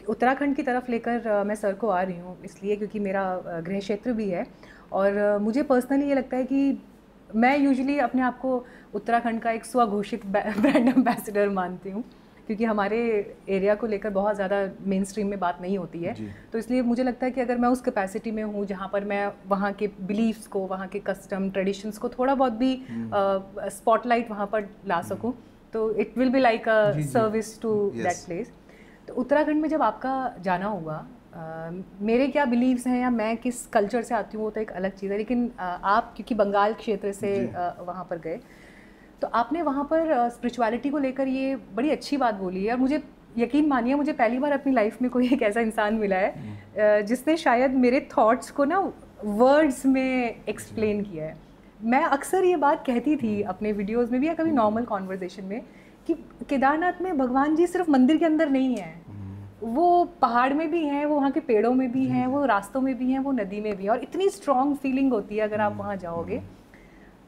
उत्तराखंड की तरफ लेकर मैं सर को आ रही हूँ इसलिए क्योंकि मेरा गृह क्षेत्र भी है और मुझे पर्सनली ये लगता है कि मैं यूजुअली अपने आप को उत्तराखंड का एक स्वघोषित ब्रांड एम्बेसडर मानती हूँ क्योंकि हमारे एरिया को लेकर बहुत ज़्यादा मेन स्ट्रीम में बात नहीं होती है। तो इसलिए मुझे लगता है कि अगर मैं उस कैपेसिटी में हूँ जहाँ पर मैं वहाँ के बिलीफ्स को, वहाँ के कस्टम ट्रेडिशंस को थोड़ा बहुत भी स्पॉटलाइट वहाँ पर ला सकूँ, तो it will be like a service to that place. तो उत्तराखंड में जब आपका जाना हुआ, मेरे क्या बिलीव्स हैं या मैं किस कल्चर से आती हूँ वो तो एक अलग चीज़ है, लेकिन आप क्योंकि बंगाल क्षेत्र से वहाँ पर गए तो आपने वहाँ पर स्पिरिचुअलिटी को लेकर ये बड़ी अच्छी बात बोली है और मुझे यकीन मानिए मुझे पहली बार अपनी लाइफ में कोई एक ऐसा इंसान मिला है जिसने शायद मेरे थॉट्स को ना वर्ड्स में एक्सप्लेन किया है। मैं अक्सर ये बात कहती थी अपने वीडियोस में भी या कभी नॉर्मल कॉन्वर्जेशन में कि केदारनाथ में भगवान जी सिर्फ मंदिर के अंदर नहीं है, वो पहाड़ में भी हैं, वो वहाँ के पेड़ों में भी हैं, वो रास्तों में भी हैं, वो नदी में भी हैं और इतनी स्ट्रॉन्ग फीलिंग होती है अगर आप वहाँ जाओगे।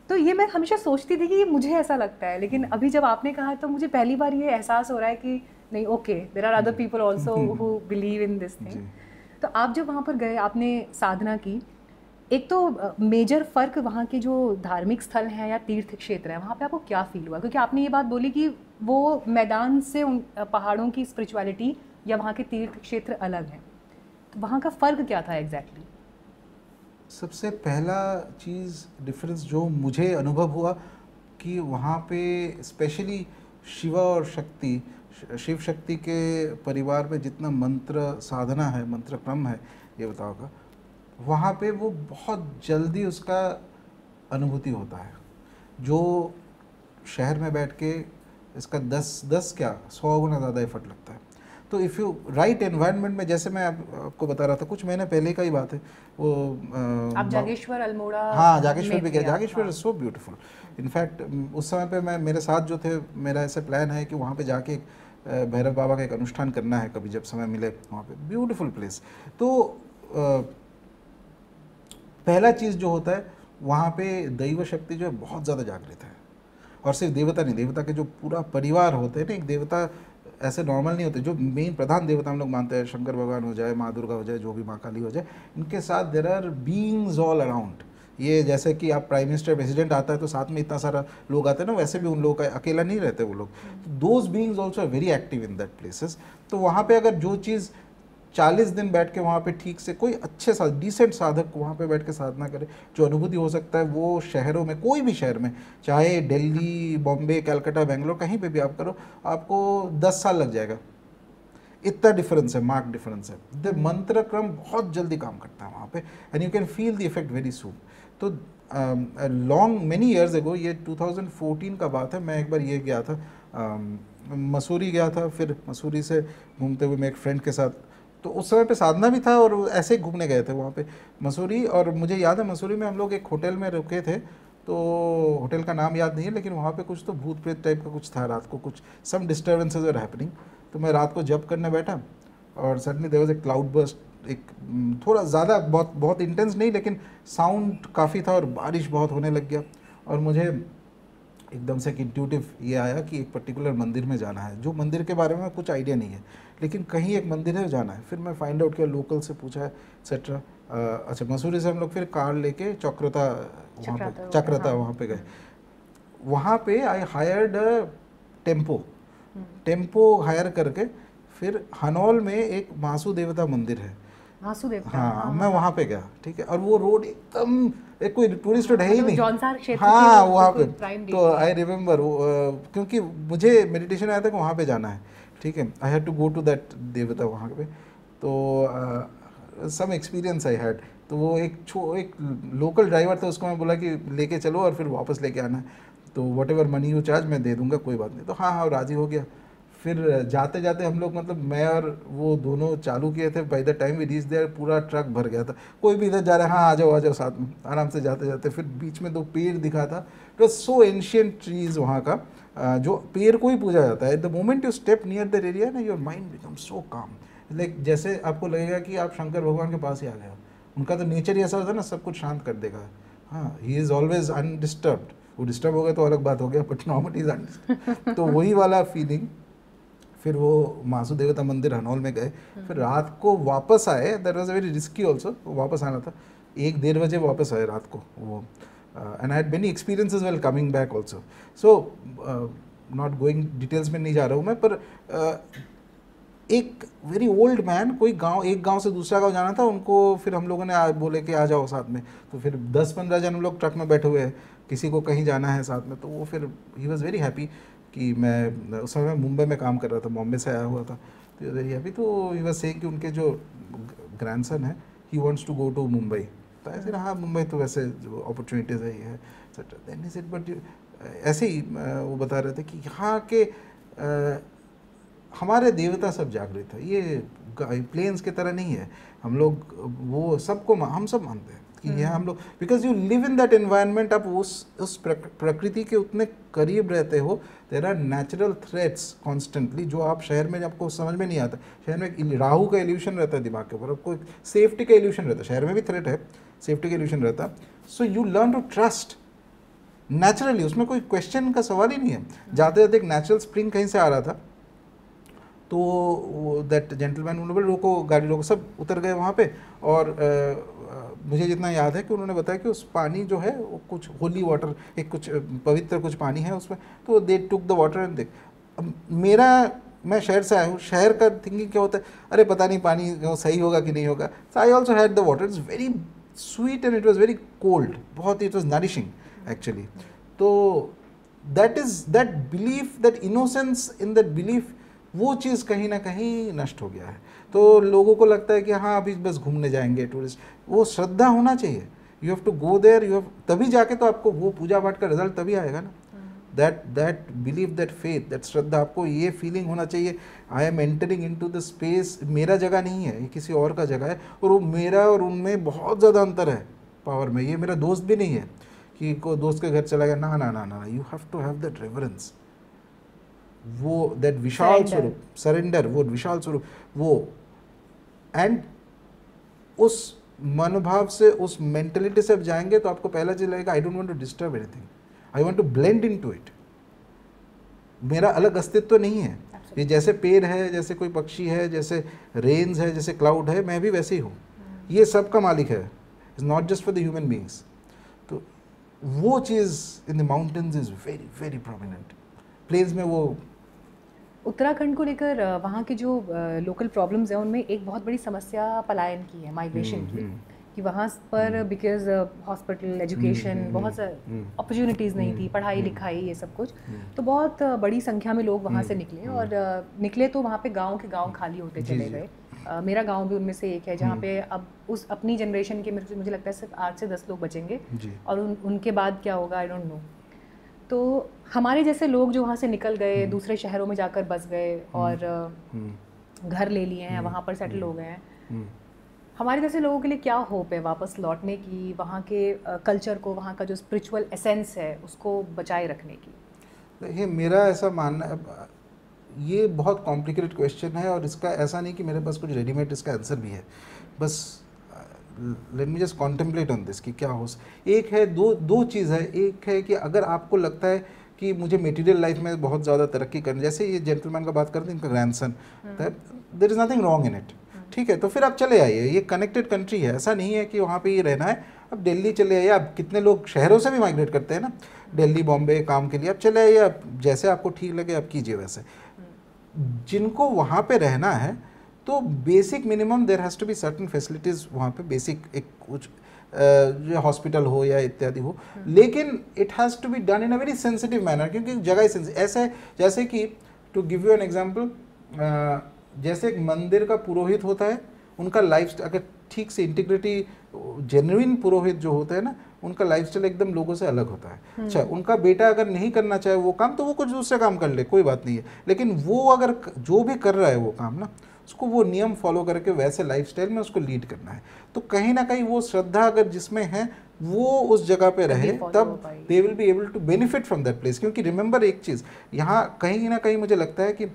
तो ये मैं हमेशा सोचती थी कि ये मुझे ऐसा लगता है, लेकिन अभी जब आपने कहा तो मुझे पहली बार ये एहसास हो रहा है कि नहीं, okay, there are other people also who believe in this thing. तो आप जब वहाँ पर गए, आपने साधना की, एक तो मेजर फ़र्क वहाँ के जो धार्मिक स्थल हैं या तीर्थ क्षेत्र हैं वहाँ पे आपको क्या फील हुआ? क्योंकि आपने ये बात बोली कि वो मैदान से उन पहाड़ों की स्पिरिचुअलिटी या वहाँ के तीर्थ क्षेत्र अलग हैं, तो वहाँ का फ़र्क क्या था एग्जैक्टली? सबसे पहला चीज़ डिफरेंस जो मुझे अनुभव हुआ कि वहाँ पे स्पेशली शिवा और शक्ति, शिव शक्ति के परिवार में जितना मंत्र साधना है, मंत्र क्रम है, ये बताओगा, वहाँ पे वो बहुत जल्दी उसका अनुभूति होता है। जो शहर में बैठ के इसका 10 क्या 100 गुना ज़्यादा एफर्ट लगता है। तो इफ़ यू राइट एनवायरनमेंट में, जैसे मैं आपको बता रहा था कुछ महीने पहले का ही बात है, वो आप जागेश्वर अल्मोड़ा, हाँ जागेश्वर भी गया। Jageshwar is so beautiful. In fact उस समय पे मैं, मेरे साथ जो थे, मेरा ऐसा प्लान है कि वहाँ पे जाके भैरव बाबा का एक अनुष्ठान करना है कभी जब समय मिले वहाँ पे। Beautiful place. तो पहला चीज़ जो होता है वहाँ पे दैव शक्ति जो है बहुत ज़्यादा जागृत है, और सिर्फ देवता नहीं, देवता के जो पूरा परिवार होते हैं ना, एक देवता ऐसे नॉर्मल नहीं होते, जो मेन प्रधान देवता हम लोग मानते हैं, शंकर भगवान हो जाए, माँ दुर्गा हो जाए, जो भी माँ काली हो जाए, इनके साथ there are beings all around. ये जैसे कि आप प्राइम मिनिस्टर, प्रेसिडेंट आता है तो साथ में इतना सारा लोग आते हैं ना, वैसे भी उन लोगों का अकेला नहीं रहते वो लोग। Those beings also are very active in that places. तो वहाँ पे अगर जो चीज़ 40 दिन बैठ के वहाँ पे ठीक से कोई अच्छे सा डिसेंट साधक वहाँ पे बैठ के साधना करे, जो अनुभूति हो सकता है वो शहरों में, कोई भी शहर में, चाहे दिल्ली, बॉम्बे, कलकत्ता, बेंगलोर, कहीं पे भी आप करो, आपको 10 साल लग जाएगा। इतना डिफरेंस है, मार्क डिफरेंस है। द मंत्र क्रम बहुत जल्दी काम करता है वहाँ पे, and you can feel the effect very soon. तो लॉन्ग मेनी ईयर्स एगो, ये 2014 का बात है, मैं एक बार ये गया था, मसूरी गया था। फिर मसूरी से घूमते हुए मैं एक फ्रेंड के साथ, तो उस समय पे साधना भी था और ऐसे ही घूमने गए थे वहाँ पे मसूरी। और मुझे याद है मसूरी में हम लोग एक होटल में रुके थे, तो होटल का नाम याद नहीं है, लेकिन वहाँ पे कुछ तो भूत प्रेत टाइप का कुछ था, रात को कुछ सम डिस्टर्बेंसेज आर हैपनिंग। तो मैं रात को जप करने बैठा और suddenly there was a cloud burst, एक थोड़ा ज़्यादा, बहुत बहुत इंटेंस नहीं, लेकिन साउंड काफ़ी था और बारिश बहुत होने लग गया। और मुझे एकदम से एक इंट्यूटिव ये आया कि एक पर्टिकुलर मंदिर में जाना है, जो मंदिर के बारे में कुछ आइडिया नहीं है, लेकिन कहीं एक मंदिर है जाना है। फिर मैं फाइंड आउट किया, लोकल से पूछा एक्सेट्रा। अच्छा, मसूरी से हम लोग फिर कार लेके चक्रता वहाँ पे गए। वहाँ पे आई हायर्ड टेम्पो हायर करके, फिर हनौल में एक मासू देवता मंदिर है, हाँ, मैं वहाँ पे गया, ठीक है। और वो रोड एकदम, एक कोई टूरिस्ट रोड है ही नहीं, हाँ वहाँ पे। तो आई रिमेम्बर, क्योंकि मुझे मेडिटेशन आया था कि वहाँ पे जाना है, ठीक है। I had to go to that devata वहाँ पे। तो सम एक्सपीरियंस आई हैड। तो वो एक लोकल ड्राइवर था, उसको मैं बोला कि लेके चलो और फिर वापस लेके आना है, तो what ever money you charge मैं दे दूंगा, कोई बात नहीं। तो हाँ, राज़ी हो गया। फिर जाते जाते हम लोग, मतलब मैं और वो दोनों चालू किए थे, by the time we reach there पूरा ट्रक भर गया था, कोई भी इधर जा रहा है, हाँ आ जाओ साथ में, आराम से जाते जाते। फिर बीच में 2 पेड़ दिखा था, it was so ancient trees वहाँ का, जो पेड़ को ही पूजा जाता है। The moment you step near the area ना, योर माइंड बिकम सो काम, लाइक जैसे आपको लगेगा कि आप शंकर भगवान के पास ही आ गए हो। उनका तो नेचर ही ऐसा होता है ना, सब कुछ शांत कर देगा। हाँ, ही इज़ ऑलवेज अनडिस्टर्ब्ड। वो डिस्टर्ब हो गया तो अलग बात हो गया, बट नॉर्मली इज अनडिस्टर्ब्ड। तो वही वाला फीलिंग। फिर वो मासु देवता मंदिर हनौल में गए, फिर रात को वापस आए, that was very risky also, वापस आना था, 1-1:30 बजे वापस आए रात को वो, and I had many experiences well coming back also. So not going details में नहीं जा रहा हूँ मैं, पर एक वेरी ओल्ड मैन, कोई गांव, एक गांव से दूसरा गांव जाना था उनको, फिर हम लोगों ने बोले कि आ जाओ साथ में, तो फिर 10-15 जन हम लोग ट्रक में बैठे हुए हैं, किसी को कहीं जाना है साथ में, तो वो फिर ही वॉज वेरी हैप्पी कि मैं उस समय मुंबई में काम कर रहा था, बॉम्बे से आया हुआ था, तो वेरी हैप्पी। तो ही वॉज सेइंग कि उनके जो ग्रैंडसन है ही wants to go to Mumbai, तो ऐसे हाँ मुंबई तो वैसे जो अपॉर्चुनिटीज़ है ये है, देन ही सेड बट ऐसे ही वो बता रहे थे कि यहाँ के हमारे देवता सब जागृत है, ये प्लेन्स की तरह नहीं है, हम लोग वो सबको हम सब मानते हैं कि यहाँ हम लोग, because you live in that environment, आप उस प्रकृति के उतने करीब रहते हो, there are natural threats constantly जो आप शहर में आपको समझ में नहीं आता। शहर में एक राहु का इल्यूशन रहता है दिमाग के ऊपर, आपको एक सेफ्टी का इल्यूशन रहता है, शहर में भी थ्रेट है, सेफ्टी का इल्यूशन रहता है, so you learn to trust naturally, उसमें कोई क्वेश्चन का सवाल ही नहीं है। जाते जाते एक नेचुरल स्प्रिंग कहीं से आ रहा था, तो दैट जेंटलमैन उन्होंने रोको, गाड़ी रोको, सब उतर गए वहाँ पे, और मुझे जितना याद है कि उन्होंने बताया कि उस पानी जो है वो कुछ होली वाटर, एक कुछ पवित्र कुछ पानी है उसमें, तो दे टुक द वाटर एंड देख। अब मैं शहर से आया हूँ, शहर का थिंकिंग क्या होता है, अरे पता नहीं पानी सही होगा कि नहीं होगा, so I also had the water, it's very sweet and it was very cold, बहुत ही इट वॉज नरिशिंग एक्चुअली। तो that is that belief, that innocence in that belief, वो चीज़ कहीं ना कहीं नष्ट हो गया है। तो लोगों को लगता है कि हाँ अभी बस घूमने जाएंगे टूरिस्ट, वो श्रद्धा होना चाहिए, you have to go there, you have, तभी जाके तो आपको वो पूजा पाठ का रिजल्ट तभी आएगा ना। That believe, that faith, that shraddha, आपको ये फीलिंग होना चाहिए, I am entering into the space, मेरा जगह नहीं है, ये किसी और का जगह है, और वो मेरा और उनमें बहुत ज़्यादा अंतर है पावर में, ये मेरा दोस्त भी नहीं है कि कोई दोस्त के घर चला गया, ना ना ना ना, you have to have that reverence, वो दैट विशाल स्वरूप, सरेंडर, वो विशाल स्वरूप, वो, एंड उस मनोभाव से, उस मेंटेलिटी से आप जाएंगे तो आपको पहला चीज लगेगा, I don't want to disturb anything, I want to blend into it, मेरा अलग अस्तित्व नहीं है। ये जैसे पेड़ है, जैसे कोई पक्षी है, जैसे रेन्स है, जैसे क्लाउड है, मैं भी वैसे ही हूँ, ये सब का मालिक है, it's not just for the human beings. तो वो चीज़ in the mountains is very very prominent, plains में वो। उत्तराखंड को लेकर वहाँ की जो लोकल प्रॉब्लम्स हैं उनमें एक बहुत बड़ी समस्या पलायन की है, माइग्रेशन की, कि वहाँ पर बिकॉज हॉस्पिटल, एजुकेशन, बहुत सारी अपॉर्चुनिटीज़ नहीं थी, पढ़ाई लिखाई ये सब कुछ, तो बहुत बड़ी संख्या में लोग वहाँ से निकले, और निकले तो वहाँ पे गांव के गांव खाली होते चले गए। मेरा गांव भी उनमें से एक है जहाँ पे अब उस अपनी जनरेशन के मुझे लगता है सिर्फ 8 से 10 लोग बचेंगे, और उनके बाद क्या होगा आई डोंट नो। तो हमारे जैसे लोग जो वहाँ से निकल गए, दूसरे शहरों में जाकर बस गए और घर ले लिए हैं, वहाँ पर सेटल हो गए हैं, हमारे जैसे लोगों के लिए क्या होप है वापस लौटने की, वहाँ के कल्चर को, वहाँ का जो स्पिरिचुअल एसेंस है उसको बचाए रखने की? देखिए मेरा ऐसा मानना है, ये बहुत कॉम्प्लिकेटेड क्वेश्चन है, और इसका ऐसा नहीं कि मेरे पास कुछ रेडीमेड इसका आंसर भी है, बस let me just contemplate on this कि क्या हो। एक है, दो चीज़ है, एक है कि अगर आपको लगता है कि मुझे मटेरियल लाइफ में बहुत ज़्यादा तरक्की करनी, जैसे ये जेंटलमैन का बात करते हैं, इनका grandson, there is nothing wrong in it, ठीक है, तो फिर आप चले आइए, ये कनेक्टेड कंट्री है, ऐसा नहीं है कि वहाँ पे ये रहना है। अब दिल्ली चले आइए, आप कितने लोग शहरों से भी माइग्रेट करते हैं ना, दिल्ली बॉम्बे काम के लिए, आप चले आइए, आप जैसे आपको ठीक लगे आप कीजिए वैसे। जिनको वहाँ पे रहना है तो basic minimum there has to be certain facilities वहाँ पे, बेसिक एक कुछ जो हॉस्पिटल हो या इत्यादि हो, लेकिन it has to be done in a very sensitive manner, क्योंकि जगह ही ऐसा है, जैसे कि to give you an example, जैसे एक मंदिर का पुरोहित होता है, उनका लाइफ अगर ठीक से इंटीग्रिटी, जेन्युइन पुरोहित जो होता है ना, उनका लाइफस्टाइल एकदम लोगों से अलग होता है। अच्छा, उनका बेटा अगर नहीं करना चाहे वो काम, तो वो कुछ दूसरा काम कर ले, कोई बात नहीं है, लेकिन वो अगर जो भी कर रहा है वो काम ना, उसको वो नियम फॉलो करके वैसे लाइफस्टाइल में उसको लीड करना है। तो कहीं ना कहीं वो श्रद्धा अगर जिसमें है वो उस जगह पे रहे, तब they will be able to benefit from that place. क्योंकि रिमेंबर एक चीज़, यहाँ कहीं ना कहीं मुझे लगता है कि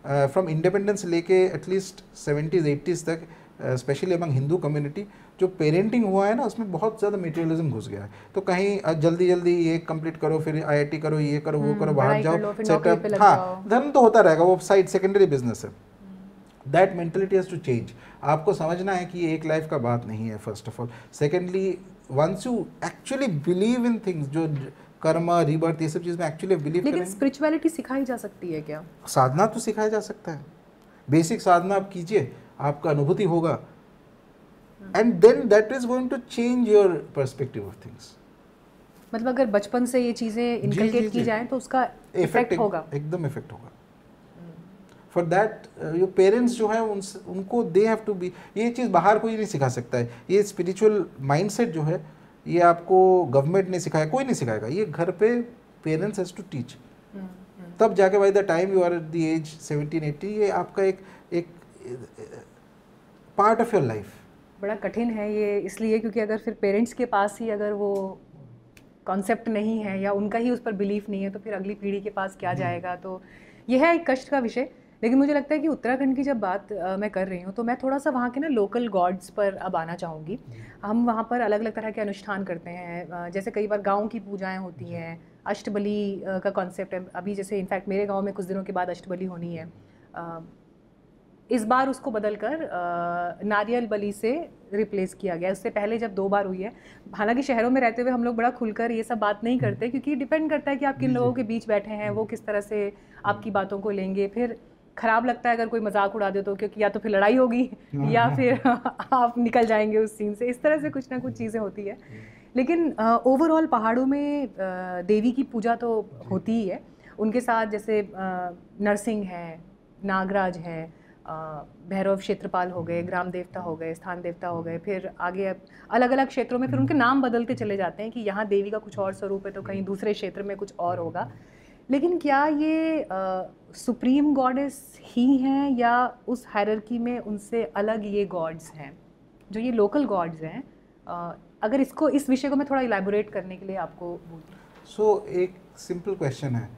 फ्रॉम इंडिपेंडेंस लेके एटलीस्ट 70s 80s तक स्पेशली अमंग हिंदू कम्युनिटी, जो पेरेंटिंग हुआ है ना उसमें बहुत ज़्यादा मटेरियलिज्म घुस गया है। तो कहीं जल्दी जल्दी ये कंप्लीट करो, फिर आईआईटी करो, ये करो, वो करो, बाहर जाओ, सेटअप। हाँ, धर्म तो होता रहेगा, वो साइड सेकेंडरी बिजनेस है। That mentality has to change. आपको समझना है कि ये एक लाइफ का बात नहीं है, first of all. Secondly, once you actually believe in things, जो कर्मा, रीबर्थ, ये सब चीज़ में एक्चुअली बिलीव करें। लेकिन स्पिरिचुअलिटी सिखाई जा सकती है क्या? साधना तो सिखाया जा सकता है, बेसिक साधना आप कीजिए, आपका अनुभूति होगा, and then that is going to change your perspective of things. मतलब अगर बचपन से ये चीज़ें इनकलकेट की जाएं तो उसका इफेक्ट होगा, एकदम इफेक्ट होगा। फॉर दैट योर पेरेंट्स जो है उनको दे हैव टू बी, ये चीज़ बाहर कोई नहीं सिखा सकता है। ये स्पिरिचुअल माइंडसेट जो है ये आपको गवर्नमेंट ने सिखाया, कोई नहीं सिखाएगा, ये घर पे पेरेंट्स हैज टू टीच। तब जाके by the time you are at the age 17-18 ये आपका एक पार्ट ऑफ योर लाइफ। बड़ा कठिन है ये इसलिए क्योंकि अगर फिर पेरेंट्स के पास ही अगर वो कॉन्सेप्ट नहीं है या उनका ही उस पर बिलीफ नहीं है तो फिर अगली पीढ़ी के पास क्या जाएगा। तो यह है एक कष्ट का विषय। लेकिन मुझे लगता है कि उत्तराखंड की जब बात मैं कर रही हूँ तो मैं थोड़ा सा वहाँ के ना लोकल गॉड्स पर अब आना चाहूँगी। हम वहाँ पर अलग अलग तरह के अनुष्ठान करते हैं, जैसे कई बार गाँव की पूजाएँ होती हैं, अष्टबली का कॉन्सेप्ट है। अभी जैसे इनफैक्ट मेरे गाँव में कुछ दिनों के बाद अष्टबली होनी है। इस बार उसको बदलकर नारियल बलि से रिप्लेस किया गया। उससे पहले जब 2 बार हुई है, हालांकि शहरों में रहते हुए हम लोग बड़ा खुलकर ये सब बात नहीं करते क्योंकि डिपेंड करता है कि आप किन लोगों के बीच बैठे हैं, वो किस तरह से आपकी बातों को लेंगे। फिर ख़राब लगता है अगर कोई मजाक उड़ा दे तो, क्योंकि या तो फिर लड़ाई होगी या फिर आप निकल जाएंगे उस सीन से। इस तरह से कुछ ना कुछ चीज़ें होती है। लेकिन ओवरऑल पहाड़ों में देवी की पूजा तो होती ही है। उनके साथ जैसे नरसिंह है, नागराज है, भैरव क्षेत्रपाल हो गए, ग्राम देवता हो गए, स्थान देवता हो गए। फिर आगे अलग अलग क्षेत्रों में फिर उनके नाम बदलते चले जाते हैं कि यहाँ देवी का कुछ और स्वरूप है तो कहीं दूसरे क्षेत्र में कुछ और होगा। लेकिन क्या ये सुप्रीम गॉडेस ही हैं या उस हायरार्की में उनसे अलग ये गॉड्स हैं जो ये लोकल गॉड्स हैं? अगर इसको, इस विषय को मैं थोड़ा इलैबोरेट करने के लिए आपको एक सिंपल क्वेश्चन है।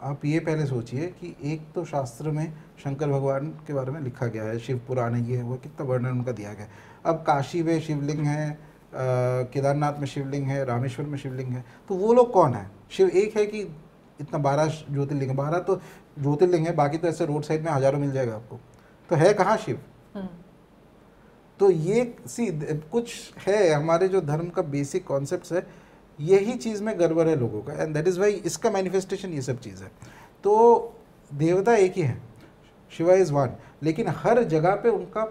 आप ये पहले सोचिए कि एक तो शास्त्र में शंकर भगवान के बारे में लिखा गया है, शिव पुराण है, ये वो कितना वर्णन उनका दिया गया है। अब काशी में शिवलिंग है, केदारनाथ में शिवलिंग है, रामेश्वर में शिवलिंग है, तो वो लोग कौन है? शिव एक है कि इतना 12 ज्योतिर्लिंग है? 12 तो ज्योतिर्लिंग है, बाकी तो ऐसे रोड साइड में हजारों मिल जाएगा आपको। तो है कहाँ शिव? तो ये कुछ है हमारे जो धर्म का बेसिक कॉन्सेप्ट्स है, यही चीज़ में गड़बड़ है लोगों का, एंड दैट इज़ वाई इसका मैनिफेस्टेशन ये सब चीज़ है। तो देवता एक ही है, शिवा इज़ वन, लेकिन हर जगह पे उनका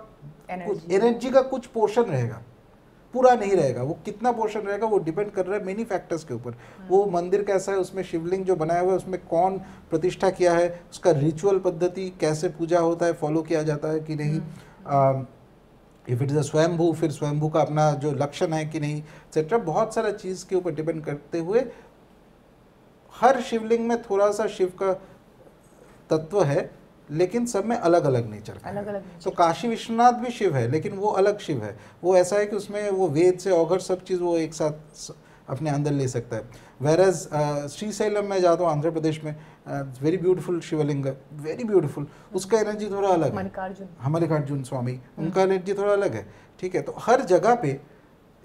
एनर्जी का कुछ पोर्शन रहेगा, पूरा नहीं रहेगा। वो कितना पोर्शन रहेगा वो डिपेंड कर रहा है मेनी फैक्टर्स के ऊपर। वो मंदिर कैसा है, उसमें शिवलिंग जो बनाया हुआ है उसमें कौन प्रतिष्ठा किया है, उसका रिचुअल पद्धति कैसे पूजा होता है, फॉलो किया जाता है कि नहीं, इफ़ इट इज़ अ स्वयंभू, फिर स्वयंभू का अपना जो लक्षण है कि नहीं, एक्सेट्रा। बहुत सारा चीज़ के ऊपर डिपेंड करते हुए हर शिवलिंग में थोड़ा सा शिव का तत्व है, लेकिन सब में अलग अलग नेचर का है। तो काशी विश्वनाथ भी शिव है, लेकिन वो अलग शिव है। वो ऐसा है कि उसमें वो वेद से औघर सब चीज़ वो एक साथ अपने अंदर ले सकता है। वेरएज श्रीशैलम में जाता हूँ आंध्र प्रदेश में, वेरी ब्यूटीफुल शिवलिंग है, वेरी ब्यूटीफुल, उसका एनर्जी थोड़ा अलग है। मल्लिकार्जुन स्वामी, उनका एनर्जी थोड़ा अलग है, ठीक है। तो हर जगह पे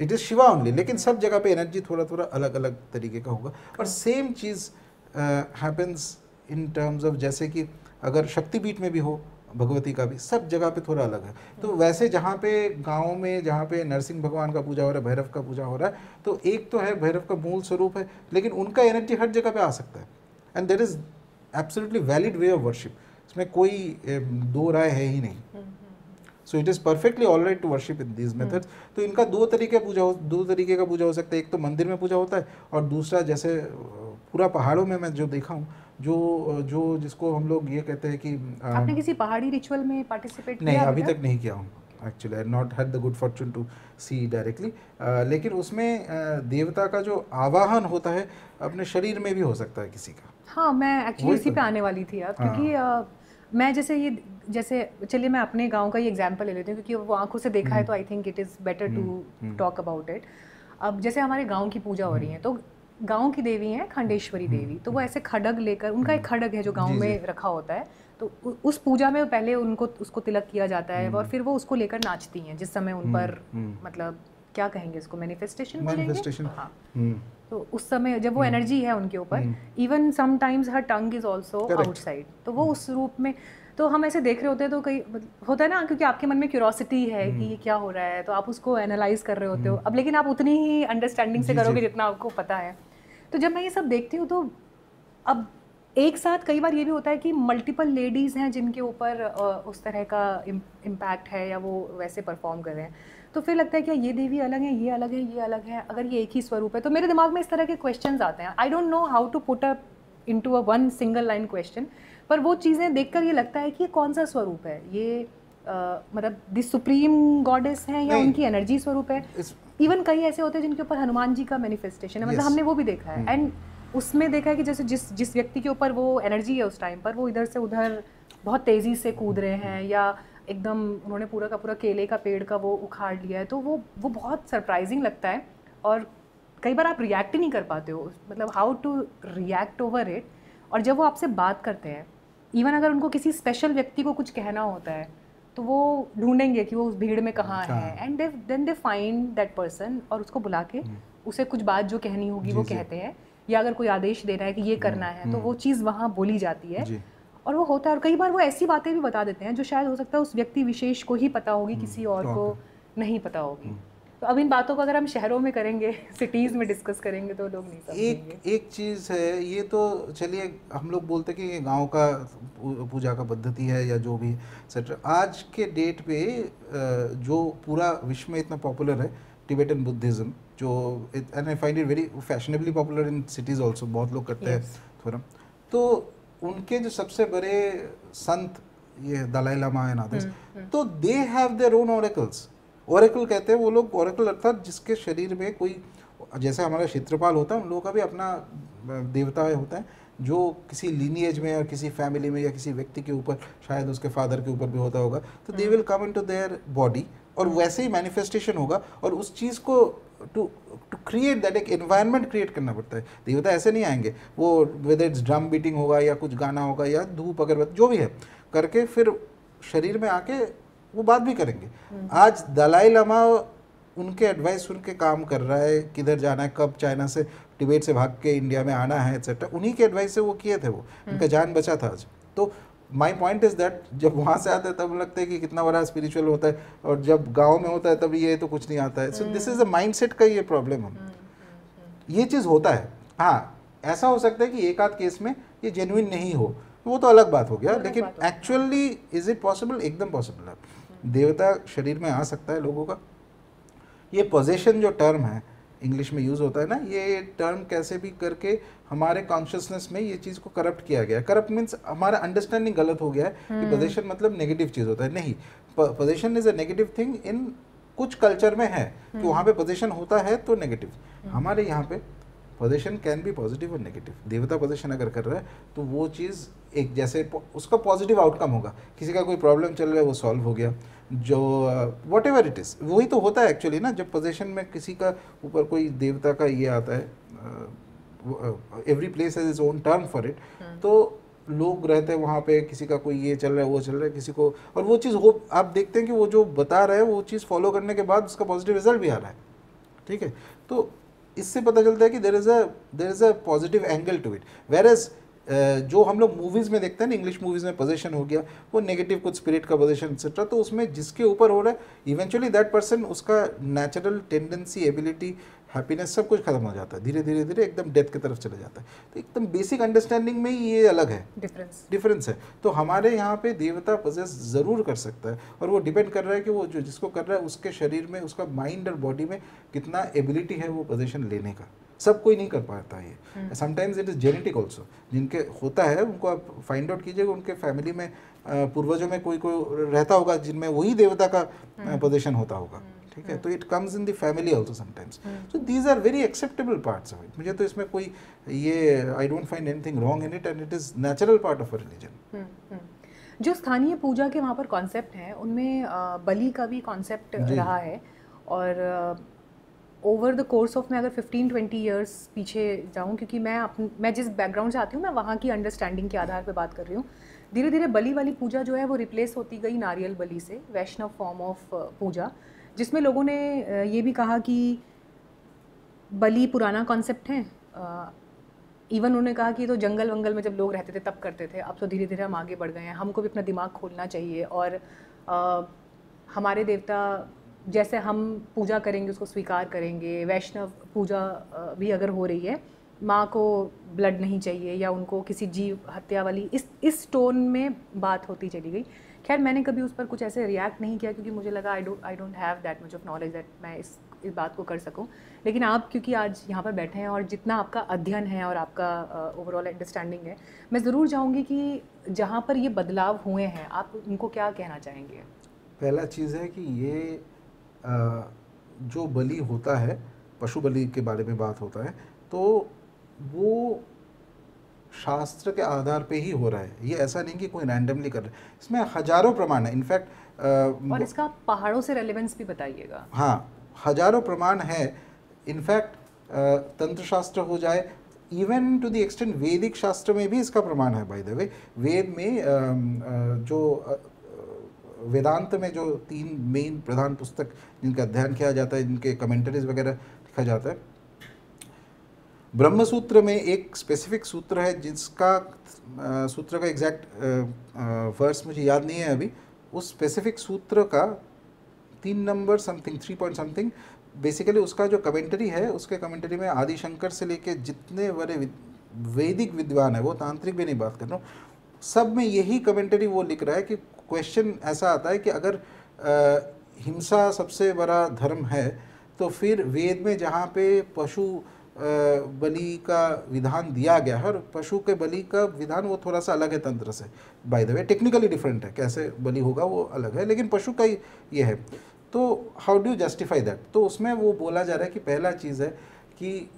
इट इज़ शिवा ओनली, लेकिन सब जगह पे एनर्जी थोड़ा थोड़ा अलग अलग तरीके का होगा। और same cheese happens in terms of, जैसे कि अगर शक्तिपीठ में भी हो भगवती का भी, सब जगह पे थोड़ा अलग है। तो वैसे जहाँ पे गाँव में जहाँ पे नरसिंह भगवान का पूजा हो रहा है, भैरव का पूजा हो रहा है, तो एक तो है भैरव का मूल स्वरूप है, लेकिन उनका एनर्जी हर जगह पे आ सकता है, and there is absolutely valid way of worship. इसमें कोई दो राय है ही नहीं। So it is perfectly all right to worship in these methods. तो इनका दो तरीके का पूजा हो सकता है। एक तो मंदिर में पूजा होता है, और दूसरा जैसे पूरा पहाड़ों में मैं जो देखा हूँ, जो जिसको हम लोग ये कहते हैं कि आपने किसी पहाड़ी रिचुअल में पार्टिसिपेट किया? नहीं, अभी तक नहीं किया हूँ actually, I not had the good fortune to see directly. लेकिन उसमें देवता का जो आवाहन होता है अपने शरीर में भी हो सकता है किसी का। हाँ, मैं एक्चुअली इसी पे आने वाली थी अब, क्योंकि मैं जैसे चलिए मैं अपने गांव का ही एग्जांपल ले लेती हूँ, क्योंकि वो आंखों से देखा है, तो I think it is better to talk about it. अब जैसे हमारे गांव की पूजा हो रही है, तो गांव की देवी हैं खंडेश्वरी देवी, तो वो ऐसे खड़ग लेकर, उनका एक खड़ग है जो गांव में रखा होता है, तो उस पूजा में पहले उनको उसको तिलक किया जाता है और फिर वो उसको लेकर नाचती हैं जिस समय उन पर मतलब क्या कहेंगे इसको, मैनिफेस्टेशन बोलेंगे। हाँ, तो उस समय जब वो एनर्जी है उनके ऊपर, even sometimes her tongue is also outside, तो वो उस रूप में, तो हम ऐसे देख रहे होते हैं तो कई होता है ना, क्योंकि आपके मन में क्यूरोसिटी है कि ये क्या हो रहा है, तो आप उसको एनालाइज कर रहे होते हो अब, लेकिन आप उतनी ही अंडरस्टैंडिंग से करोगे जितना आपको पता है। तो जब मैं ये सब देखती हूँ तो अब एक साथ कई बार ये भी होता है कि मल्टीपल लेडीज़ हैं जिनके ऊपर उस तरह का इम्पैक्ट है या वो वैसे परफॉर्म कर रहे हैं, तो फिर लगता है कि ये देवी अलग है, ये अलग है, ये अलग है, अगर ये एक ही स्वरूप है। तो मेरे दिमाग में इस तरह के क्वेश्चंस आते हैं। I don't know how to put up into a one single line question, पर वो चीज़ें देखकर ये लगता है कि ये कौन सा स्वरूप है, ये मतलब द सुप्रीम गॉडेस है या उनकी एनर्जी स्वरूप है। इवन कई ऐसे होते हैं जिनके ऊपर हनुमान जी का मैनिफेस्टेशन है, मतलब हमने वो भी देखा है, एंड उसमें देखा है कि जैसे जिस व्यक्ति के ऊपर वो एनर्जी है उस टाइम पर, वो इधर से उधर बहुत तेज़ी से कूद रहे हैं या एकदम उन्होंने पूरा का पूरा केले का पेड़ का वो उखाड़ लिया है, तो वो बहुत सरप्राइजिंग लगता है और कई बार आप रिएक्ट ही नहीं कर पाते हो, मतलब how to react over it. और जब वो आपसे बात करते हैं, इवन अगर उनको किसी स्पेशल व्यक्ति को कुछ कहना होता है तो वो ढूंढेंगे कि वो उस भीड़ में कहाँ है, and then they find that person और उसको बुला के उसे कुछ बात जो कहनी होगी वो कहते हैं, या अगर कोई आदेश दे रहा है कि ये करना है तो वो चीज़ वहाँ बोली जाती है और वो होता है। और कई बार वो ऐसी बातें भी बता देते हैं जो शायद हो सकता है उस व्यक्ति विशेष को ही पता होगी, किसी और को नहीं पता होगी। तो अब इन बातों को अगर हम शहरों में करेंगे, सिटीज़ में डिस्कस करेंगे तो लोग नहीं समझेंगे। एक चीज़ है, ये तो चलिए हम लोग बोलते कि ये गांव का पूजा का पद्धति है या जो भी सेट, आज के डेट पे जो पूरा विश्व में इतना पॉपुलर है टिबेटन बुद्धिज़्म, जो and I find it very fashionably popular in cities also, बहुत लोग करते हैं थोड़ा। तो उनके जो सबसे बड़े संत ये दलाई लामा है ना, तो they have their own oracles. Oracle कहते हैं वो लोग, ओरेकल अर्थात जिसके शरीर में कोई, जैसे हमारा क्षेत्रपाल होता है, उन लोगों का भी अपना देवता होता है जो किसी लीनिएज में या किसी फैमिली में या किसी व्यक्ति के ऊपर, शायद उसके फादर के ऊपर भी होता होगा, तो they will come into their body और वैसे ही मैनिफेस्टेशन होगा। और उस चीज़ को टू क्रिएट दैट, एक एनवायरनमेंट क्रिएट करना पड़ता है। देवता ऐसे नहीं आएंगे, वो वेदर इट्स ड्रम बीटिंग होगा या कुछ गाना होगा या धूप अगरबत्ती जो भी है करके फिर शरीर में आके वो बात भी करेंगे। आज दलाई लामा उनके एडवाइस सुन के काम कर रहा है, किधर जाना है, कब चाइना से तिब्बत से भाग के इंडिया में आना है एक्सेट्रा, उन्हीं के एडवाइस से वो किए थे, वो उनका जान बचा था आज। तो माई पॉइंट इज दैट जब वहाँ से आते हैं तब लगता है कि कितना बड़ा स्पिरिचुअल होता है, और जब गाँव में होता है तब ये तो कुछ नहीं आता है। So this is a mind set का ये प्रॉब्लम है, ये चीज़ होता है। हाँ, ऐसा हो सकता है कि एक आध केस में ये जेन्युइन नहीं हो, वो तो अलग बात हो गया, लेकिन एक्चुअली इज इट पॉसिबल? एकदम पॉसिबल है। देवता शरीर में आ सकता है लोगों का। ये पोजेशन जो टर्म है इंग्लिश में यूज़ होता है ना, ये टर्म कैसे भी करके हमारे कॉन्शियसनेस में ये चीज़ को करप्ट किया गया है। करप्ट मीन्स हमारा अंडरस्टैंडिंग गलत हो गया है कि पोजेशन मतलब नेगेटिव चीज़ होता है। नहीं, possession is a negative thing in कुछ कल्चर में है कि वहाँ पे पोजेशन होता है तो नेगेटिव। हमारे यहाँ पे पोजीशन कैन बी पॉजिटिव और नेगेटिव। देवता पोजीशन अगर कर रहा है तो वो चीज़ एक जैसे उसका पॉजिटिव आउटकम होगा। किसी का कोई प्रॉब्लम चल रहा है वो सॉल्व हो गया, जो वॉट एवर इट इज़, वही तो होता है एक्चुअली ना। जब पोजीशन में किसी का ऊपर कोई देवता का ये आता है, every place has is own term for it, तो लोग रहते हैं वहाँ पे, किसी का कोई ये चल रहा है वो चल रहा है, किसी को, और वो चीज़ हो, आप देखते हैं कि वो जो बता रहे हैं वो चीज़ फॉलो करने के बाद उसका पॉजिटिव रिजल्ट भी आ रहा है। ठीक है, तो इससे पता चलता है कि there is a positive angle to it. Whereas जो हम लोग मूवीज़ में देखते हैं ना, इंग्लिश मूवीज़ में पोजीशन हो गया, वो नेगेटिव कुछ स्पिरिट का पोजीशन एक्सेट्रा, तो उसमें जिसके ऊपर हो रहा है इवेंचुअली दैट पर्सन, उसका नेचुरल टेंडेंसी, एबिलिटी, हैप्पीनेस सब कुछ खत्म हो जाता है, धीरे धीरे धीरे एकदम डेथ की तरफ चले जाता है। तो एकदम बेसिक अंडरस्टैंडिंग में ही ये अलग है, डिफरेंस है। तो हमारे यहाँ पे देवता पोजेस ज़रूर कर सकता है, और वो डिपेंड कर रहा है कि वो जो जिसको कर रहा है उसके शरीर में, उसका माइंड और बॉडी में कितना एबिलिटी है वो पोजीशन लेने का। सब कोई नहीं कर पाता है ये, sometimes it is genetic also. जिनके होता है उनको आप फाइंड आउट कीजिएगा, उनके फैमिली में पूर्वजों में कोई रहता होगा जिनमें वही देवता का पोजीशन होता होगा। ठीक है, तो it comes in the family also sometimes. So these are very acceptable parts of it. मुझे तो इसमें कोई ये I don't find anything wrong in it, and it is natural part of a religion. जो स्थानीय पूजा के वहाँ पर कॉन्सेप्ट हैं उनमें बलि का भी कॉन्सेप्ट रहा है, और ओवर द कोर्स ऑफ, मैं अगर 15-20 ईयर्स पीछे जाऊँ, क्योंकि मैं जिस बैकग्राउंड से आती हूँ मैं वहाँ की अंडरस्टैंडिंग के आधार पर बात कर रही हूँ, धीरे धीरे बलि वाली पूजा जो है वो रिप्लेस होती गई नारियल बलि से, वैष्णव फॉर्म ऑफ पूजा, जिसमें लोगों ने ये भी कहा कि बलि पुराना कॉन्सेप्ट है। इवन उन्होंने कहा कि तो जंगल वंगल में जब लोग रहते थे तब करते थे, अब तो धीरे धीरे हम आगे बढ़ गए हैं, हमको भी अपना दिमाग खोलना चाहिए और हमारे देवता जैसे हम पूजा करेंगे उसको स्वीकार करेंगे। वैष्णव पूजा भी अगर हो रही है, माँ को ब्लड नहीं चाहिए या उनको किसी जीव हत्या वाली इस टोन में बात होती चली गई। खैर मैंने कभी उस पर कुछ ऐसे रिएक्ट नहीं किया क्योंकि मुझे लगा I don't have that much of knowledge that मैं इस बात को कर सकूं। लेकिन आप क्योंकि आज यहाँ पर बैठे हैं और जितना आपका अध्ययन है और आपका ओवरऑल अंडरस्टैंडिंग है, मैं ज़रूर चाहूँगी कि जहाँ पर ये बदलाव हुए हैं आप उनको क्या कहना चाहेंगे? पहला चीज़ है कि ये जो बलि होता है, पशु बलि के बारे में बात होता है, तो वो शास्त्र के आधार पे ही हो रहा है। ये ऐसा नहीं कि कोई रैंडमली कर रहा है, इसमें हजारों प्रमाण है। इनफैक्ट और इसका पहाड़ों से रेलेवेंस भी बताइएगा। हाँ, हजारों प्रमाण है। इनफैक्ट तंत्र शास्त्र हो जाए, इवन टू द एक्सटेंट वैदिक शास्त्र में भी इसका प्रमाण है। बाय द वे, वेद में जो वेदांत में जो 3 मेन प्रधान पुस्तक जिनका अध्ययन किया जाता है, जिनके कमेंटरीज वगैरह लिखा जाता है, ब्रह्म सूत्र में एक स्पेसिफिक सूत्र है जिसका सूत्र का एग्जैक्ट वर्स मुझे याद नहीं है अभी। उस स्पेसिफिक सूत्र का 3 number something 3 point something, basically उसका जो कमेंटरी है, उसके कमेंटरी में आदि शंकर से लेके जितने बड़े वैदिक विद्वान है, वो तांत्रिक भी नहीं बात कर रहा हूँ, सब में यही कमेंटरी वो लिख रहा है कि क्वेश्चन ऐसा आता है कि अगर हिंसा सबसे बड़ा धर्म है तो फिर वेद में जहाँ पे पशु बलि का विधान दिया गया है, और पशु के बलि का विधान वो थोड़ा सा अलग है तंत्र से, by the way technically different है, कैसे बलि होगा वो अलग है, लेकिन पशु का ये है, तो how do you justify that? तो उसमें वो बोला जा रहा है कि पहला चीज़ है कि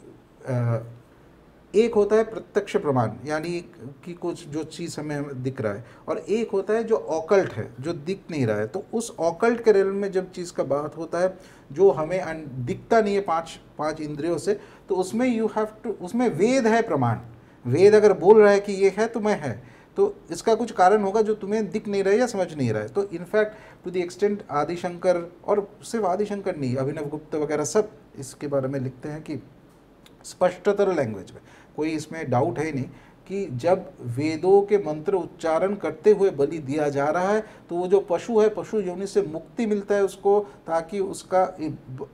एक होता है प्रत्यक्ष प्रमाण, यानी कि कुछ जो चीज़ हमें दिख रहा है, और एक होता है जो ऑकल्ट है, जो दिख नहीं रहा है। तो उस ऑकल्ट के रेलम में जब चीज़ का बात होता है जो हमें दिखता नहीं है पांच इंद्रियों से, तो उसमें यू हैव टू, उसमें वेद है प्रमाण। वेद अगर बोल रहा है कि ये है तो मैं है, तो इसका कुछ कारण होगा जो तुम्हें दिख नहीं रहा है या समझ नहीं रहा है। तो in fact to the extent Adishankar, और सिर्फ आदिशंकर नहीं, अभिनव गुप्त वगैरह सब इसके बारे में लिखते हैं कि स्पष्टतर लैंग्वेज में, कोई इसमें डाउट है नहीं कि जब वेदों के मंत्र उच्चारण करते हुए बलि दिया जा रहा है तो वो जो पशु है, पशु योनि से मुक्ति मिलता है उसको, ताकि उसका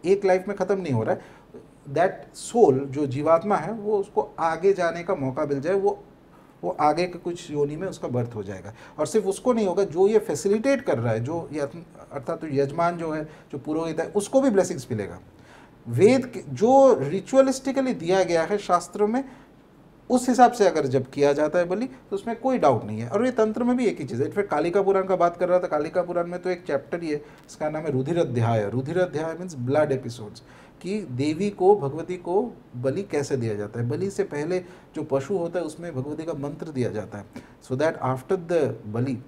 एक लाइफ में ख़त्म नहीं हो रहा है, दैट सोल जो जीवात्मा है वो उसको आगे जाने का मौका मिल जाए, वो आगे के कुछ योनि में उसका बर्थ हो जाएगा। और सिर्फ उसको नहीं होगा, जो ये फैसिलिटेट कर रहा है, जो ये अर्थात तो यजमान जो है, जो पुरोहित है, उसको भी ब्लेसिंग्स मिलेगा। वेद जो रिचुअलिस्टिकली दिया गया है शास्त्रों में, उस हिसाब से अगर जब किया जाता है बलि तो उसमें कोई डाउट नहीं है। और ये तंत्र में भी एक ही चीज़ है। इनफैक्ट कालिका पुराण का बात कर रहा था, कालिका पुराण में तो एक चैप्टर ही है, इसका नाम है रुधिर अध्याय। रुधिर अध्याय मीन्स ब्लड एपिसोड्स, कि देवी को, भगवती को बलि कैसे दिया जाता है। बलि से पहले जो पशु होता है उसमें भगवती का मंत्र दिया जाता है, so that after the bali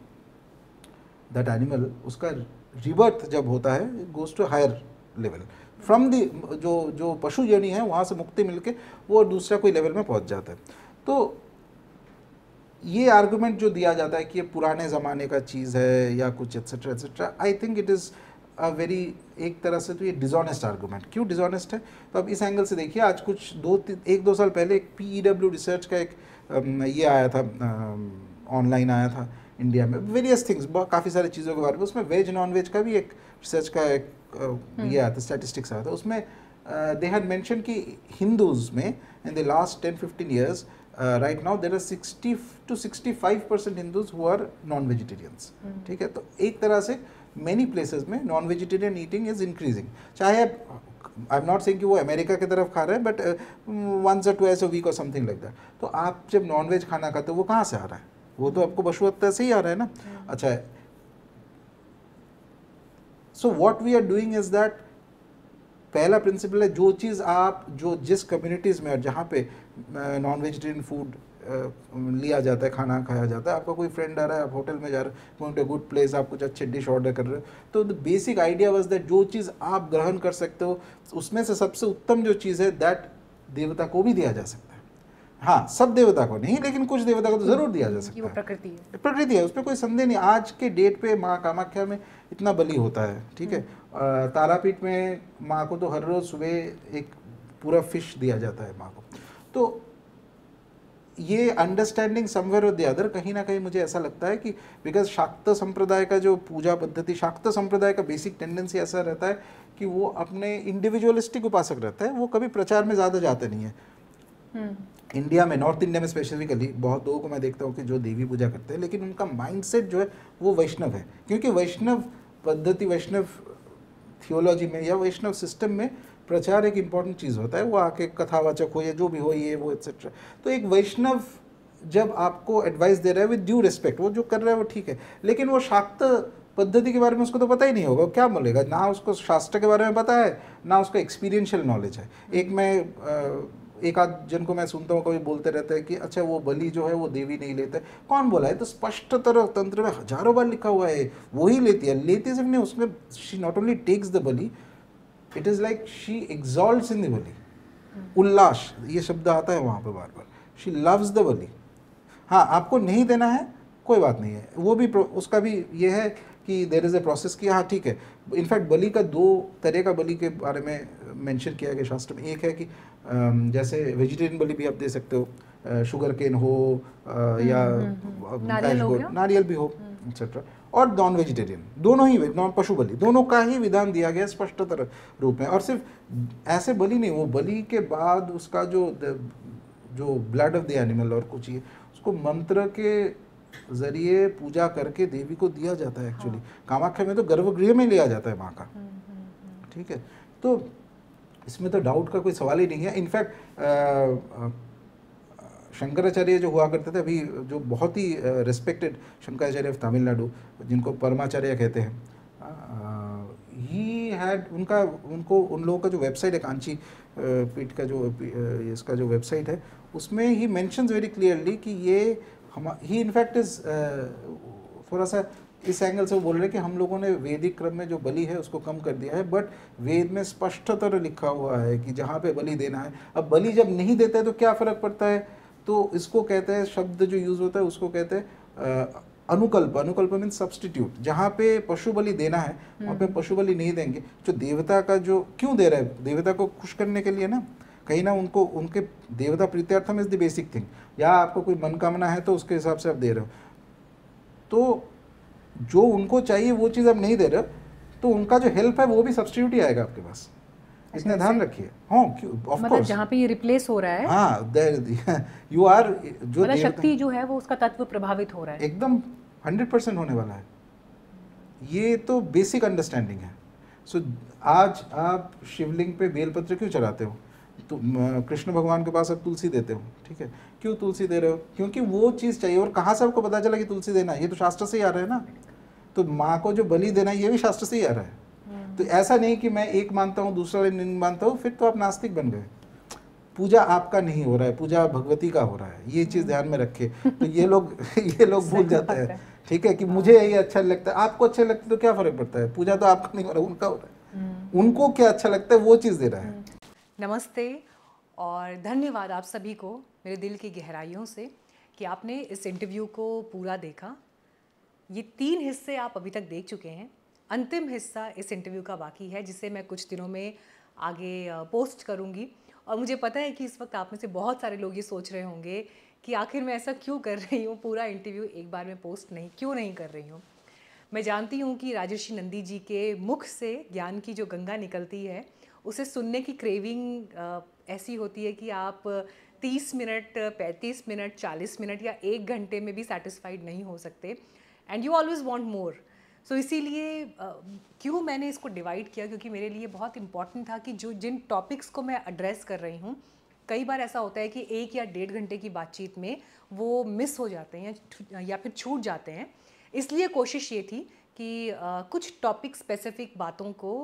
that animal, उसका रिबर्थ जब होता है, goes to higher level from the, जो पशु योनि है वहाँ से मुक्ति मिलके वो दूसरा कोई लेवल में पहुँच जाता है। तो ये आर्गुमेंट जो दिया जाता है कि ये पुराने ज़माने का चीज़ है या कुछ etcetera etcetera, I think it is a very, एक तरह से तो ये डिसऑनेस्ट आर्गुमेंट। क्यों डिसऑनेस्ट है? तो अब इस एंगल से देखिए, आज कुछ 1-2 साल पहले एक PEW रिसर्च का एक ये आया था, ऑनलाइन आया था इंडिया में, वेरियस थिंग्स, काफ़ी सारी चीज़ों के बारे में। उसमें वेज नॉन वेज का भी एक रिसर्च का एक ये आया था, स्टैटिस्टिक्स आया था। उसमें दे हैड मेंशन कि हिंदूज़ में in the last 10-15 years right now there are 60 to 65% Hindus who are non vegetarians. ठीक है, तो एक तरह से मेनी प्लेसेस में non vegetarian eating is increasing. चाहे आई एम नॉट सेइंग कि वो अमेरिका की तरफ खा रहे हैं, but once or twice a week और समथिंग लाइक दैट। तो आप जब नॉन वेज खाना खाते हो वो कहाँ से आ रहा है? वो तो आपको पशु हत्या से ही आ रहा है ना। अच्छा, so what we are doing is that, पहला प्रिंसिपल है, जो चीज़ आप, जो जिस कम्युनिटीज़ में और जहाँ पे नॉन वेजिटेरियन फूड लिया जाता है, खाना खाया जाता है, आपका कोई फ्रेंड आ रहा है, आप होटल में जा रहे हो, गोइंग टू गुड प्लेस, आप कुछ अच्छे डिश ऑर्डर कर रहे हो, तो the basic idea was that जो चीज़ आप ग्रहण कर सकते हो उसमें से सबसे उत्तम जो चीज़ है दैट देवता को भी दिया जा सकता है। हाँ, सब देवता को नहीं, लेकिन कुछ देवता को तो जरूर दिया जा कि सकता वो है। प्रकृति है। प्रकृति है, उस पर कोई संदेह नहीं। आज के डेट पे माँ कामाख्या में इतना बलि होता है, ठीक है। तारापीठ में माँ को तो हर रोज सुबह एक पूरा फिश दिया जाता है माँ को। तो ये अंडरस्टैंडिंग समवेयर और द अदर कहीं ना कहीं मुझे ऐसा लगता है कि बिकॉज शाक्त संप्रदाय का जो पूजा पद्धति, शाक्त संप्रदाय का बेसिक टेंडेंसी ऐसा रहता है कि वो अपने इंडिविजुअलिस्टिक उपासक रहता है, वो कभी प्रचार में ज़्यादा जाते नहीं है। इंडिया में, नॉर्थ इंडिया में स्पेसिफिकली बहुत लोगों को मैं देखता हूँ कि जो देवी पूजा करते हैं, लेकिन उनका माइंडसेट जो है वो वैष्णव है, क्योंकि वैष्णव पद्धति, वैष्णव थियोलॉजी में या वैष्णव सिस्टम में प्रचार एक इम्पॉर्टेंट चीज़ होता है। वो आके कथावाचक हो या जो भी हो, ये वो एक्सेट्रा। तो एक वैष्णव जब आपको एडवाइस दे रहा है विद ड्यू रिस्पेक्ट, वो जो कर रहा है वो ठीक है, लेकिन वो शाक्त पद्धति के बारे में उसको तो पता ही नहीं होगा, क्या बोलेगा, ना उसको शास्त्र के बारे में पता है, ना उसका एक्सपीरियंशियल नॉलेज है। एक आध जन को मैं सुनता हूँ कभी बोलते रहते हैं कि अच्छा वो बलि जो है वो देवी नहीं लेते। कौन बोला है? तो स्पष्टतर तंत्र में हजारों बार लिखा हुआ है वो ही लेती है। लेती सिर्फ नहीं, उसमें she not only takes the bali, it is like she exalts in the bali. उल्लास, ये शब्द आता है वहाँ पे बार बार। She loves the bali. हाँ, आपको नहीं देना है कोई बात नहीं है, वो भी उसका भी ये है कि देर इज़ ए प्रोसेस कि हाँ ठीक है। इनफैक्ट बलि का दो तरह का बलि के बारे में मेंशन किया गया शास्त्र में। एक है कि जैसे वेजिटेरियन बलि भी आप दे सकते हो, शुगर केन हो या नारियल हो गया, नारियल भी हो एक्सेट्रा, और नॉन वेजिटेरियन, दोनों ही, नॉन पशु बलि, दोनों का ही विधान दिया गया स्पष्टतर रूप में। और सिर्फ ऐसे बलि नहीं, वो बलि के बाद उसका जो ब्लड ऑफ द एनिमल और कुछ ये उसको मंत्र के जरिए पूजा करके देवी को दिया जाता है एक्चुअली। कामाख्या में तो गर्भगृह में लिया जाता है माँ का, ठीक है। तो इसमें तो डाउट का कोई सवाल ही नहीं है। इनफैक्ट शंकराचार्य जो हुआ करते थे, अभी जो बहुत ही रिस्पेक्टेड शंकराचार्य ऑफ तमिलनाडु, जिनको परमाचार्य कहते हैं, ही हैड उनको उन लोगों का जो वेबसाइट है, कांची पीठ का जो इसका जो वेबसाइट है, उसमें ही मेंशंस वेरी क्लियरली कि ये ही इनफैक्ट इज थोड़ा सा इस एंगल से वो बोल रहे हैं कि हम लोगों ने वैदिक क्रम में जो बलि है उसको कम कर दिया है, बट वेद में स्पष्टतर लिखा हुआ है कि जहाँ पे बलि देना है। अब बलि जब नहीं देता है तो क्या फ़र्क पड़ता है? तो इसको कहते हैं, शब्द जो यूज़ होता है उसको कहते हैं अनुकल्प। अनुकल्प मीन्स सब्सटीट्यूट। जहाँ पे पशु बलि देना है वहाँ पे पशु बलि नहीं देंगे। जो देवता का जो क्यों दे रहा है, देवता को खुश करने के लिए ना, कहीं ना उनको उनके देवता प्रीत्यर्थम इज द बेसिक थिंग, या आपको कोई मनकामना है तो उसके हिसाब से आप दे रहे हो। तो जो उनको चाहिए वो चीज़ आप नहीं दे रहे हो, तो उनका जो हेल्प है वो भी सब्सटीट्यूट ही आएगा आपके पास। इसने ध्यान रखिए। हाँ, ऑफ कोर्स, जहाँ पे ये रिप्लेस हो रहा है, हाँ, यू आर जो मतलब शक्ति जो है वो उसका तत्व प्रभावित हो रहा है, एकदम 100% होने वाला है। ये तो बेसिक अंडरस्टैंडिंग है। सो आज आप शिवलिंग पे बेलपत्र क्यों चढ़ाते हो? तो कृष्ण भगवान के पास आप तुलसी देते हो, ठीक है। क्यों तुलसी दे रहे हो? क्योंकि वो चीज़ चाहिए। और कहाँ से आपको पता चला कि तुलसी देना है? ये तो शास्त्र से ही आ रहा है ना। तो माँ को जो बलि देना है ये भी शास्त्र से ही आ रहा है। तो ऐसा नहीं कि मैं एक मानता हूँ दूसरा नहीं मानता हूँ, फिर तो आप नास्तिक बन गए। पूजा आपका नहीं हो रहा है, पूजा भगवती का हो रहा है, ये चीज़ ध्यान में रखे। तो ये लोग भूल जाते हैं, ठीक है, कि मुझे ये अच्छा लगता है, आपको अच्छा लगता है तो क्या फ़र्क पड़ता है? पूजा तो आपका नहीं हो रहा, उनका हो रहा है। उनको क्या अच्छा लगता है वो चीज़ दे रहा है। नमस्ते और धन्यवाद आप सभी को मेरे दिल की गहराइयों से कि आपने इस इंटरव्यू को पूरा देखा। ये 3 हिस्से आप अभी तक देख चुके हैं। अंतिम हिस्सा इस इंटरव्यू का बाकी है, जिसे मैं कुछ दिनों में आगे पोस्ट करूँगी। और मुझे पता है कि इस वक्त आप में से बहुत सारे लोग ये सोच रहे होंगे कि आखिर मैं ऐसा क्यों कर रही हूँ, पूरा इंटरव्यू एक बार में पोस्ट क्यों नहीं कर रही हूँ। मैं जानती हूँ कि राजर्षि नंदी जी के मुख से ज्ञान की जो गंगा निकलती है, उसे सुनने की क्रेविंग ऐसी होती है कि आप 30 मिनट, 35 मिनट, 40 मिनट या 1 घंटे में भी सेटिस्फाइड नहीं हो सकते, and you always want more. So इसीलिए क्यों मैंने इसको डिवाइड किया, क्योंकि मेरे लिए बहुत इम्पॉर्टेंट था कि जिन टॉपिक्स को मैं एड्रेस कर रही हूँ, कई बार ऐसा होता है कि 1 या 1.5 घंटे की बातचीत में वो मिस हो जाते हैं या फिर छूट जाते हैं। इसलिए कोशिश ये थी कि कुछ टॉपिक स्पेसिफिक बातों को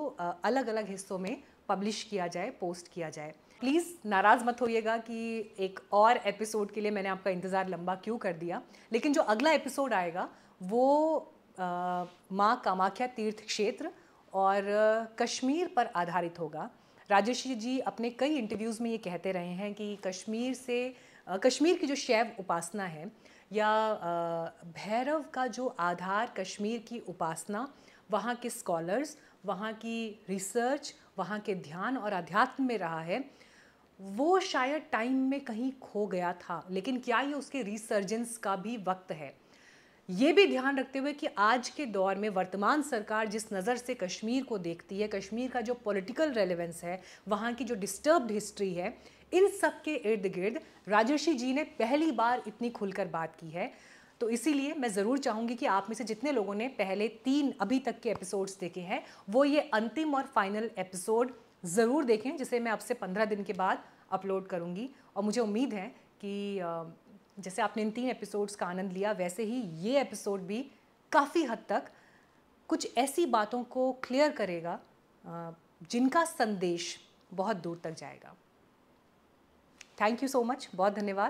अलग अलग हिस्सों में पब्लिश किया जाए, पोस्ट किया जाए। प्लीज़ नाराज़ मत होइएगा कि एक और एपिसोड के लिए मैंने आपका इंतज़ार लंबा क्यों कर दिया, लेकिन जो अगला एपिसोड आएगा वो माँ कामाख्या तीर्थ क्षेत्र और कश्मीर पर आधारित होगा। राजर्षि जी अपने कई इंटरव्यूज़ में ये कहते रहे हैं कि कश्मीर से कश्मीर की जो शैव उपासना है या भैरव का जो आधार कश्मीर की उपासना, वहाँ के स्कॉलर्स, वहाँ की रिसर्च, वहाँ के ध्यान और अध्यात्म में रहा है, वो शायद टाइम में कहीं खो गया था, लेकिन क्या ये उसके रिसर्जेंस का भी वक्त है? ये भी ध्यान रखते हुए कि आज के दौर में वर्तमान सरकार जिस नज़र से कश्मीर को देखती है, कश्मीर का जो पॉलिटिकल रेलेवेंस है, वहाँ की जो डिस्टर्ब्ड हिस्ट्री है, इन सब के इर्द गिर्द राजर्षि जी ने पहली बार इतनी खुलकर बात की है। तो इसीलिए मैं ज़रूर चाहूँगी कि आप में से जितने लोगों ने पहले 3 अभी तक के एपिसोड्स देखे हैं, वो ये अंतिम और फाइनल एपिसोड ज़रूर देखें, जिसे मैं आपसे 15 दिन के बाद अपलोड करूँगी। और मुझे उम्मीद है कि जैसे आपने इन 3 एपिसोड्स का आनंद लिया, वैसे ही ये एपिसोड भी काफ़ी हद तक कुछ ऐसी बातों को क्लियर करेगा जिनका संदेश बहुत दूर तक जाएगा। थैंक यू सो मच, बहुत धन्यवाद।